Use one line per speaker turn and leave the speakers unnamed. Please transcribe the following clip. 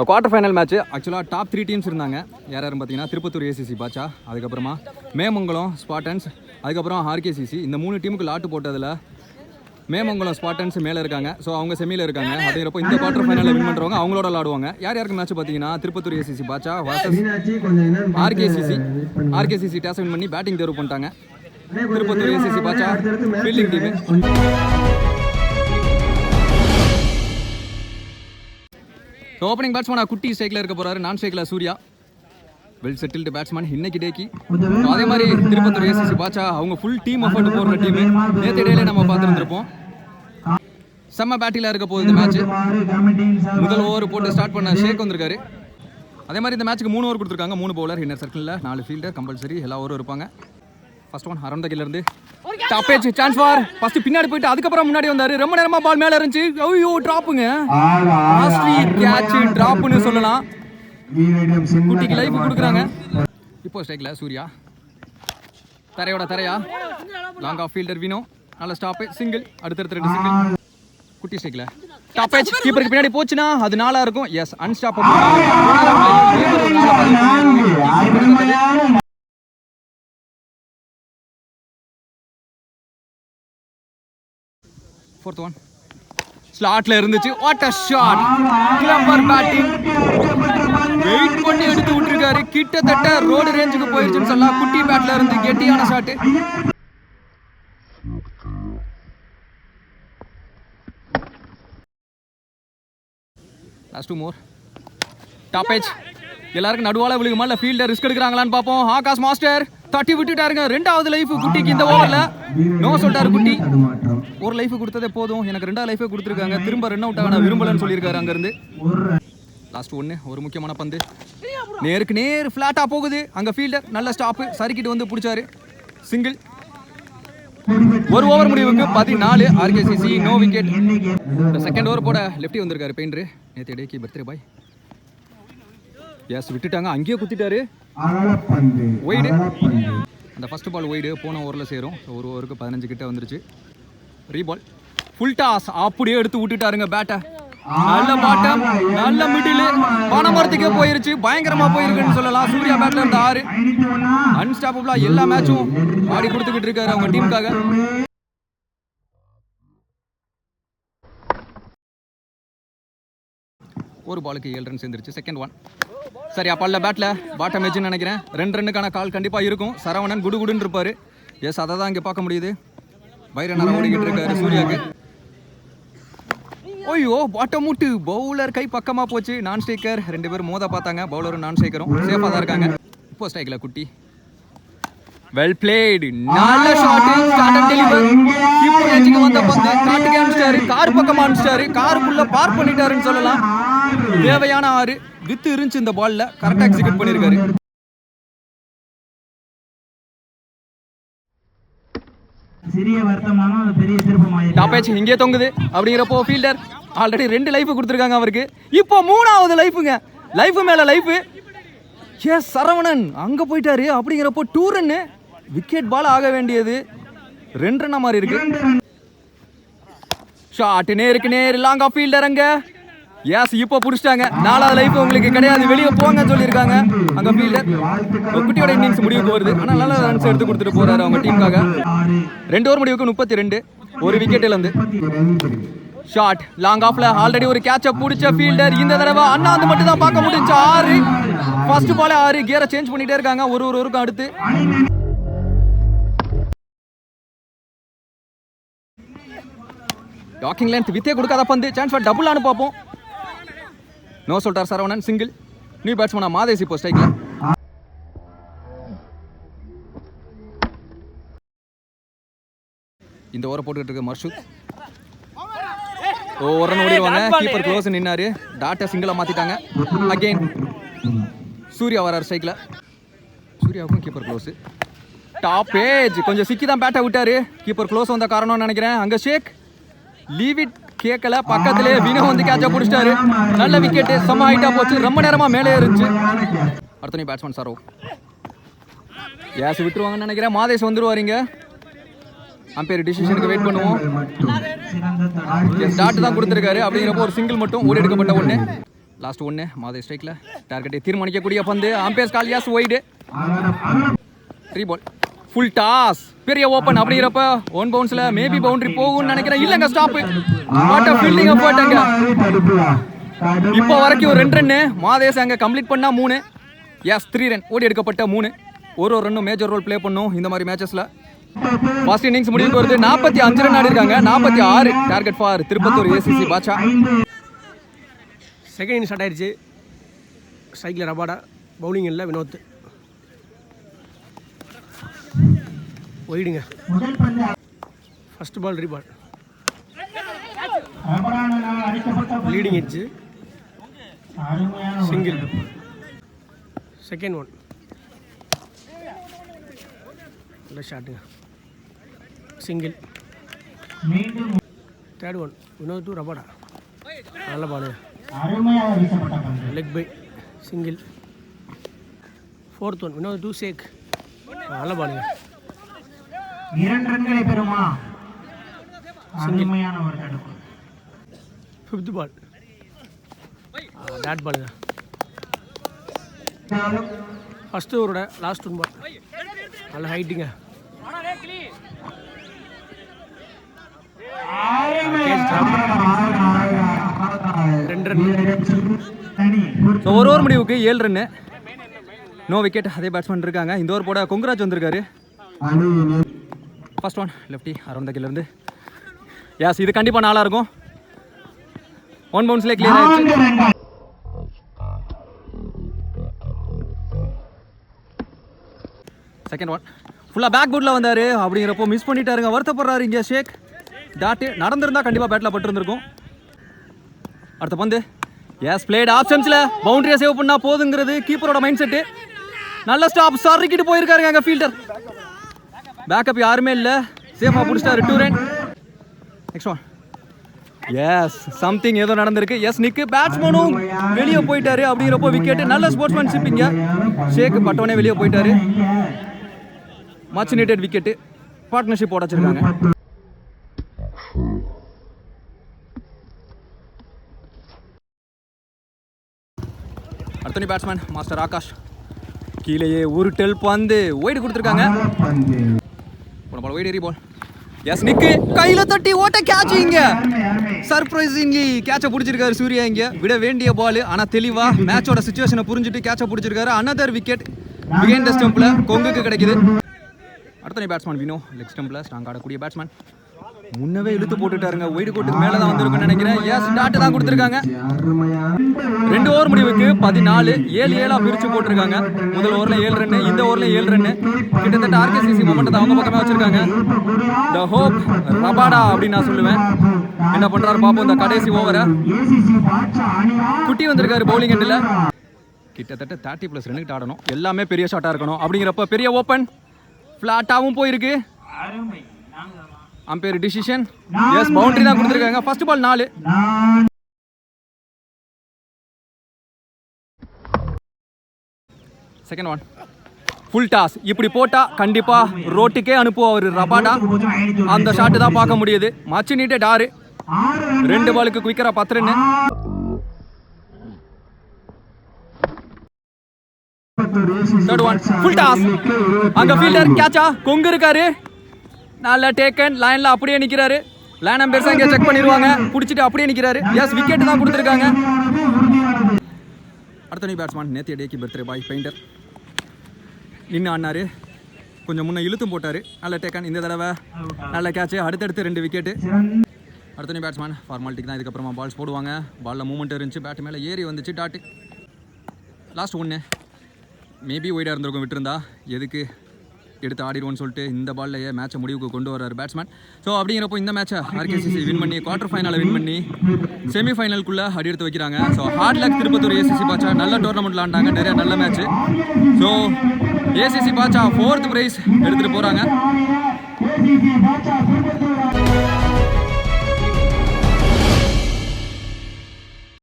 Quarter final match. ஆக்சுவலாக top 3 teams இருந்தாங்க. யாரும் பார்த்தீங்கன்னா திருப்பத்தூர் ஏசிசி பாட்சா, அதுக்கப்புறமா மேமங்கலம் ஸ்பாட்டன்ஸ், அதுக்கப்புறம் ஆர்கேசிசி. இந்த 3 டீமுக்கு லாட்டு போட்டதில் மேமங்கலம் ஸ்பாட்டன்ஸ் மேலே இருக்காங்க. ஸோ அவங்க செமியில் இருக்காங்க. அப்படிங்கிறப்போ இந்த குவார்டர் ஃபைனலில் வின் பண்ணுறவங்க அவங்களோட விளாடுவாங்க. யாருக்கு மேட்ச் பார்த்தீங்கன்னா Tirupattur ACC Basha versus RKCC. RKCC toss win பண்ணி பேட்டிங் தேர்வு பண்ணிட்டாங்க. Tirupattur ACC Basha fielding team. Opening batsman Kutty ஸ்ட்ரைக்கில் இருக்க போறாரு. நான் ஸ்ட்ரைக்கில் சூர்யா, வெல் செட்டில்டு பேட்ஸ்மேன் இன்னைக்கு டேக்கி. அதே மாதிரி திருப்பத்தூர் ஏசிசி பாட்சா அவங்க ஃபுல் டீம் எஃபர்ட் போடுற டீம். நேற்று இடையில நம்ம பார்த்துருந்துருப்போம். செம்ம பேட்டிங்ல இருக்க போகுது மேட்ச். முதல் ஓவர் போட்டு ஸ்டார்ட் பண்ண ஷேக் வந்திருக்காரு. அதே மாதிரி இந்த மேட்ச்சுக்கு 3 ஓவர் கொடுத்துருக்காங்க. 3 பவுலர், இன்னர் சர்க்கிளில் 4 ஃபீல்டர் கம்பல்சரி எல்லா ஓவரும் இருப்பாங்க. ஃபர்ஸ்ட் ஒன் அரௌண்ட் த கில்ல இருந்து top age chance for first பின்னாடி போயிட்டு அதுக்கப்புறம் முன்னாடி வந்தாரு. ரொம்ப நேரமா பால் மேல இருந்துச்சு. ஐயோ டிராப்புங்க, காஸ்ட்லி கேட்ச் டிராப்னு சொல்லலாம். குட்டிக்கு லைஃப் கொடுக்குறாங்க. இப்போ ஸ்ட்ரைக்ல சூர்யா, தரையோட தரையா லாங் ஆஃப் ஃபீல்டர் வினோ, நல்ல ஸ்டாப் சிங்கிள், அடுத்தடுத்து 2 சிங்கிள். குட்டி ஸ்ட்ரைக்ல டாப் ஏஜ் கீப்பருக்கு பின்னாடி போச்சுன்னா அது 4 இருக்கும். Yes unstoppable. Fourth one ஸ்லாட்ல இருந்துச்சு. வாட் அ ஷாட், கிளம்பர் பேட்டிங். வெயிட் பண்ணி எடுத்து விட்டுருக்காரு. கிட்டத்தட்ட ரோடு ரேஞ்சுக்கு போயிருச்சுன்னு சொல்லலாம். குட்டி பேட்ல இருந்து கெட்டியான ஷாட். லாஸ்ட் 2 மோர். டாப் ஏஜ் எல்லாருக்கும் நடுவால விழுகுமா இல்ல ஃபீல்டர் ரிஸ்க் எடுக்கிறாங்களான்னு பார்ப்போம். ஆகாஷ் மாஸ்டர் தட்டி விட்டுட்டாருங்க. 2வது லைஃப் குட்டிக்கு இந்த ஓவர்ல. நோ சொல்லிட்டாரு குட்டி. ஒரு லைஃப் கொடுத்ததே போதும், எனக்கு 2வது லைஃபே கொடுத்துருக்காங்க. திரும்ப ரன் அவுட் ஆக விரும்பலன்னு சொல்லியிருக்காரு. அங்கிருந்து லாஸ்ட் 1 ஒரு முக்கியமான பந்து நேருக்கு நேர் ஃபிளாட்டா போகுது. அங்க ஃபீல்டர் நல்ல ஸ்டாப் சறுக்கிட்டு வந்து பிடிச்சாரு. சிங்கிள். ஒரு ஓவர் முடிவுக்கு 14. ஆர்கேசிசி நோ விக்கெட். செகண்ட் ஓவர் போட லெஃப்டி வந்திருக்காரு பெயிண்டர். நேற்று டேக்கி பர்த்டே பாய். எஸ் விட்டுட்டாங்க. அங்கேயே குத்திட்டாரு. ஒய்டு. அந்த ஃபர்ஸ்ட் பால் ஒய்டு போன ஓவரில் சேரும். ஒரு ஓவருக்கு 15 கிட்ட வந்துருச்சு. ரீபால் ஃபுல் டாஸ் அப்படியே எடுத்து விட்டுட்டாருங்க பேட்டை. நல்ல பாட்டம், நல்ல மிடில், பணமரத்துக்கே போயிருச்சு. பயங்கரமா போயிருக்குன்னு சொல்லலாம். சூர்யா பேட்ல இருந்த 6 அன்ஸ்டாப்பபிளா எல்லா மேட்சும் ஆடி கொடுத்துக்கிட்டு இருக்காரு அவங்க டீமுக்காக. ஒரு பாலுக்கு 7 ரன் சேர்ந்துருச்சு. செகண்ட் ஒன் சரி அப்பல்ல பேட்ல பாட்டம் மேட்ச்னு நினைக்கிறேன். 2 ரன்னுக்கான கால் கண்டிப்பா இருக்கும். சரவணன் குடுகுடுன்னு இருப்பாரு. எஸ் அதை தான் இங்கே பார்க்க முடியுது. வைரனர் ஓடிக்கிட்டு இருக்காரு சூர்யாவுக்கு. ஐயோ பாட்டம் மூட்டு பவுலர் கை பக்கமா போச்சு. நான் ஸ்ட்ரைக்கர் 2 பேரும் மோத பார்த்தாங்க. பவுலரும் நான் ஸ்ட்ரைக்கரும் சேஃபா தான் இருக்காங்க. இப்போ ஸ்ட்ரைக்ல குட்டி வெல் பிளேட், நல்ல shot, start and deliver. Keeper ரேஞ்சுக்கு வந்த பந்து காட்டுக்கு அனுப்பிச்சாரு. கார் பக்கமா அனுப்பிச்சாரு. காருக்குள்ள பார்க் பண்ணிட்டாருன்னு சொல்லலாம். தேவையான 6 வித்து இருந்துச்சு இந்த பால்ல. கரெக்டா எக்ஸிக்யூட் பண்ணிருக்காரு.
சிறிய வருத்தமான பெரிய திருப்பமாய்
டாப் ஏஜ் இங்கே தொங்குது. அப்படிங்கிறப்போ ஃபீல்டர் ஆல்ரெடி 2 லைஃப் கொடுத்துருக்காங்க அவருக்கு. இப்போ 3வது லைஃபுங்க. லைஃப் மேல லைஃப். எஸ் சரவணன் அங்க போயிட்டாரு. அப்படிங்கிறப்போ 2 ரன்னு விக்கெட் பால் ஆக வேண்டியது 2 ரன்னா மாதிரி இருக்கு. ஷாட் நேருக்கு நேர் லாங் ஆஃப் ஃபீல்டர் அங்க. எஸ் இப்போ பிடிச்சிட்டாங்க. 4வது லைஃப் உங்களுக்கு கிடையாது, வெளியே போங்கன்னு சொல்லியிருக்காங்க அங்க ஃபீல்டர். குட்டியோட இன்னிங்ஸ் முடிவுக்கு வருது. ஆனால் நல்ல ரன்ஸ் எடுத்து கொடுத்துட்டு போறாரு அவங்க டீமுக்காக. 2 ஓவர் முடிவுக்கு 32. ஒரு விக்கெட் இழந்து. ஷாட் லாங் ஆஃப்ல ஆல்ரெடி ஒரு கேட்ச பிடிச்ச ஃபீல்டர். இந்த தடவை அண்ணாந்து மட்டும் தான் பார்க்க முடிஞ்சு. 6 ஃபர்ஸ்ட் பால் 6. கியரை சேஞ்ச் பண்ணிட்டே இருக்காங்க ஒரு ஓவருக்கும் அடுத்து. டாக்கிங் லென்த் வித்தே கொடுக்காத பந்து. சான்ஸ் ஃபார் டபுள் ஆனு பார்ப்போம். நோ சொல்லிட்டார் சரவணன். சிங்கிள். நியூ பேட்ஸ்மேனா மாதேசி இப்போ ஸ்ட்ரைக்ல. இந்த ஓவரை போட்டுக்கிட்டு இருக்க மர்ஷூத். ஒரு ரன் ஓடிடுவாங்க. கீப்பர் க்ளோஸ் நின்னாரு. டாட்டை சிங்கிளா மாத்திட்டாங்க. அகைன் சூர்யா வரார் ஸ்ட்ரைக்ல. சூர்யாவுக்கும் கீப்பர் க்ளோஸ். டாப் ஏஜ் கொஞ்சம் சிக்கி தான் பேட்டை விட்டாரு. கீப்பர் க்ளோஸ் வந்த காரணம்னு நினைக்கிறேன். அங்க ஷேக் லீவ் இட் கேட்கல. பக்கத்திலே வினோ வந்து கேட்ச பிடிச்சிட்டாரு. நல்ல விக்கெட். செம்ம ஹைட்டா போச்சு. ரொம்ப நேரமா மேலே இருந்துச்சு. அடுத்த நீ பேட்ஸ்மேன் சரோ. ஏஸ் விட்டுருவாங்கன்னு நினைக்கிறேன். மாதேஷ் வந்துருவாருங்க. அம்பையர் டிசிஷனுக்கு வெயிட் பண்ணுவோம். டாட் தான் கொடுத்துருக்காரு. அப்படிங்கிறப்போ ஒரு சிங்கிள் மட்டும் ஓடி எடுக்கப்பட்ட ஒன்று. லாஸ்ட் ஒன்று மாதை ஸ்ட்ரைக்கில் டார்கெட்டை தீர்மானிக்கக்கூடிய பந்து அம்பேர் காலியாஸ் ஒய்டு 3 பால் ஃபுல் டாஸ் பெரிய ஓப்பன் அப்படிங்கிறப்ப ஒன் பவுன்ஸில் மேபி பவுண்டரி போகும்னு நினைக்கிறேன். இல்லைங்க ஸ்டாப்பு வாட் அ ஃபீல்டிங் போட்டாங்க. இப்போ வரைக்கும் ஒரு 2 ரன்னு மாதேஷ் அங்கே கம்ப்ளீட் பண்ணா 3 எஸ் 3 ரன் ஓடி எடுக்கப்பட்ட 3 ஒரு ரன்னும் மேஜர் ரோல் ப்ளே பண்ணும் இந்த மாதிரி மேட்சஸில். ஃபர்ஸ்ட் இன்னிங்ஸ் முடிவுக்கு வருது 45 ரன் ஆடி இருக்காங்க 46 target for Tirupattur ACC Basha.
Second inning start ஆயிடுச்சு. ஸ்ட்ரைக்கில் ரபாடா, பவுலிங் இல்லை வினோத். ஒயிடுங்க ஃபர்ஸ்ட் பால் ரீபால் leading edge single. Second one நல்ல ஷாட்டுங்க single. Third one Vinoth to Rabada நல்ல பாலுங்க leg bye single. Fourth one Vinoth to Sheikh நல்ல பாலுங்க
2 ரன்களை பெறுமா அருமையான ஒரு தடுப்பு.
ஃபிஃப்த் பால் டாட் பாலுங்க. ஃபஸ்ட்டு ஓவரோட லாஸ்ட் 1 பால் நல்ல ஹைட்டுங்க.
ஸோ ஒரு ஓவர் முடிவுக்கு 7 ரன்னு நோ விக்கெட். அதே பேட்ஸ்மேன் இருக்காங்க. இந்த ஓவர் போட கொங்கராஜ் வந்திருக்காரு. First one lefty around the கில்லேருந்து யாஸ் இது கண்டிப்பாக நாளாக இருக்கும். ஒன் பவுன்ஸ்லேயே கிளியர் ஆயிடுச்சு. செகண்ட் ஒன் ஃபுல்லாக பேக் புட்டில் வந்தார் அப்படிங்கிறப்போ மிஸ் பண்ணிட்டாருங்க. வருத்தப்படுறாரு இங்கே ஷேக். டாட்டு நடந்திருந்தா கண்டிப்பாக பேட்டில் பட்டிருந்திருக்கும். அடுத்த பந்து எஸ் பிளேட் ஆப்ஷன்ஸில் பவுண்டரியை சேவ் பண்ணால் போதுங்கிறது கீப்பரோட மைண்ட் செட்டு. நல்ல ஸ்டாப் சறுக்கிட்டு போயிருக்காருங்க அங்கே ஃபீல்டர். பேக்கப் யாருமே இல்லை சேஃபாக பிடிச்சிட்டாரு 2 run. Next one yes something ஏதோ நடந்திருக்கு. எஸ் நிக்கு பேட்ஸ்மேனும் வெளியே போயிட்டாரு அப்படிங்கிறப்போ விக்கெட். நல்ல ஸ்போர்ட்ஸ்மேன்ஷிப் இங்கே ஷேக் பட்டவனே வெளியே போயிட்டாரு. Much needed wicket. பார்ட்னர்ஷிப் போட வச்சிருக்காங்க. அடுத்த பேட்ஸ்மேன் மாஸ்டர் ஆகாஷ் கீழேயே ஒரு டெல் பந்து ஒயிடு கொடுத்துருக்காங்க. போன ஒயிட் ஏறி பால் எஸ் நிக்கு கையில தட்டி ஓட்ட கேட்ச். இங்க சர்ப்ரைசிங்லி கேட்சை பிடிச்சிருக்காரு சூர்யா. இங்க விட வேண்டிய பால் ஆனால் தெளிவா மேட்சோட சிச்சுவேஷனை புரிஞ்சுட்டு கேட்சை பிடிச்சிருக்காரு. அனதர் விக்கெட் பிகைண்ட் த ஸ்டம்பில் கொங்குக்கு கிடைக்குது. அடுத்த பேட்ஸ்மேன் வினோ லெக் ஸ்டம்பில் ஸ்ட்ராங் ஆடக்கூடிய பேட்ஸ்மேன். முன்னவே இழுத்து போட்டுட்டாருங்க. ஒயிட் கோட்டுக்கு மேலே தான் வந்திருக்குன்னு நினைக்கிறேன். எஸ் டாட்டு தான் கொடுத்துருக்காங்க. 2 ஓவர் முடிவுக்கு 14 7-7 பிரித்து போட்டிருக்காங்க. முதல் ஓவரில் 7 ரன்னு இந்த ஓவரில் 7 ரன்னு. கிட்டத்தட்ட ஆர்கேசிசி மொமெண்டத்தை அவங்க பக்கமே வச்சிருக்காங்க. த ஹோப் ரபாடா அப்படின்னு நான் சொல்லுவேன். என்ன பண்றாரு பாப்போம் இந்த கடைசி ஓவரை. குட்டி வந்திருக்காரு பவுலிங் எண்டில். கிட்டத்தட்ட 30+ ரன்னுக்கு ஆடணும். எல்லாமே பெரிய ஷாட்டாக இருக்கணும் அப்படிங்கிறப்ப பெரிய ஓப்பன் ஃப்ளாட்டாகவும் போயிருக்கு. அம்பேர் டிசிஷன் எஸ் பவுண்டரி தான் கொடுத்துருக்காங்க. First ball 4. Second one full toss. இப்படி போட்டா கண்டிப்பா ரோட்டுக்கே அனுப்புவார் ரபாடா. அந்த ஷாட்டு தான் பார்க்க முடியுது. மச்சு நீட்டட் 6. 2 பாலுக்கு குயிக்கரா 10 run. Third one full toss. அங்க ஃபீல்டர் கேட்சா கொங்கு இருக்காரு. நல்ல டேக்கன் லைன்ல அப்படியே நிக்கிறாரு. லைன் அம்பேர்ஸ் இங்க செக் பண்ணிடுவாங்க. பிடிச்சிட்டு அப்படியே நிக்கிறாரு. எஸ் விக்கெட் தான் கொடுத்துருக்காங்க. அடுத்த பேட்ஸ்மேன் நேத்திய டேக்கு பர்த்டே பாய் பெயிண்டர் நின்று ஆடினாரு. கொஞ்சம் முன்னே இழுத்தும் போட்டார். நல்ல டேக்கன் இந்த தடவை நல்ல கேட்சு. அடுத்தடுத்து 2 விக்கெட்டு. அடுத்த பேட்ஸ்மேன் ஃபார்மாலிட்டிக்கு தான் இதுக்கப்புறமா பால்ஸ் போடுவாங்க. பாலில் மூமெண்ட் இருந்துச்சு. பேட் மேலே ஏறி வந்துச்சு டாட்டு. லாஸ்ட் 1 மேபி ஒய்டாக இருந்திருக்கும். விட்டுருந்தா எதுக்கு எடுத்து ஆடிடுவோன்னு சொல்லிட்டு இந்த பால்லையே மேட்சை முடிவுக்கு கொண்டு வர்றாரு பேட்ஸ்மேன். ஸோ அப்படிங்கிறப்போ இந்த மேட்சை ஆர்கேசிசி வின் பண்ணி குவார்டர் ஃபைனலை வின் பண்ணி செமிஃபைனலுக்குள்ளே அடி எடுத்து வைக்கிறாங்க. So hard luck Tirupattur ACC Basha நல்ல டோர்னமெண்ட் விளாண்டாங்க. நிறைய நல்ல match. So ACC Basha 4th prize எடுத்துகிட்டு போகிறாங்க.